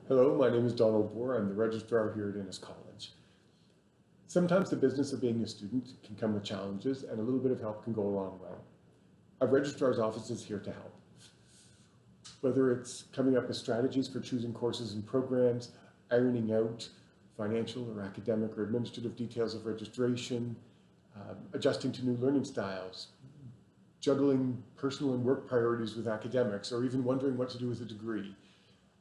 Hello, my name is Donald Bohr. I'm the registrar here at Innis College. Sometimes the business of being a student can come with challenges, and a little bit of help can go a long way. Our registrar's office is here to help. Whether it's coming up with strategies for choosing courses and programs, ironing out financial or academic or administrative details of registration, adjusting to new learning styles, juggling personal and work priorities with academics, or even wondering what to do with a degree.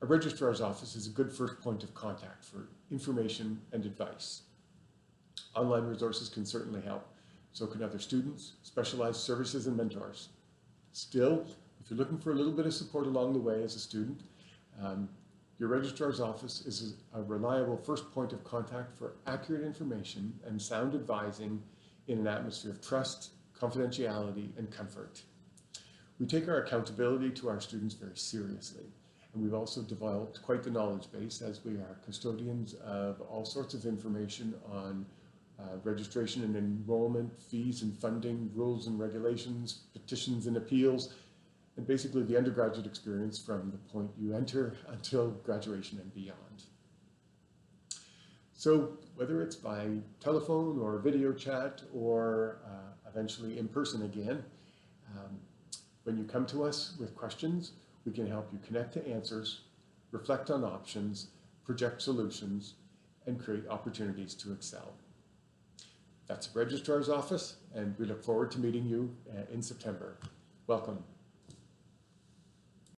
A registrar's office is a good first point of contact for information and advice. Online resources can certainly help. So can other students, specialized services, and mentors. Still, if you're looking for a little bit of support along the way as a student, your registrar's office is a reliable first point of contact for accurate information and sound advising in an atmosphere of trust, confidentiality, and comfort. We take our accountability to our students very seriously. And we've also developed quite the knowledge base, as we are custodians of all sorts of information on registration and enrollment, fees and funding, rules and regulations, petitions and appeals, and basically the undergraduate experience from the point you enter until graduation and beyond. So whether it's by telephone or video chat or eventually in person again, when you come to us with questions, we can help you connect to answers, reflect on options, project solutions, and create opportunities to excel. That's the Registrar's Office, and we look forward to meeting you in September. Welcome.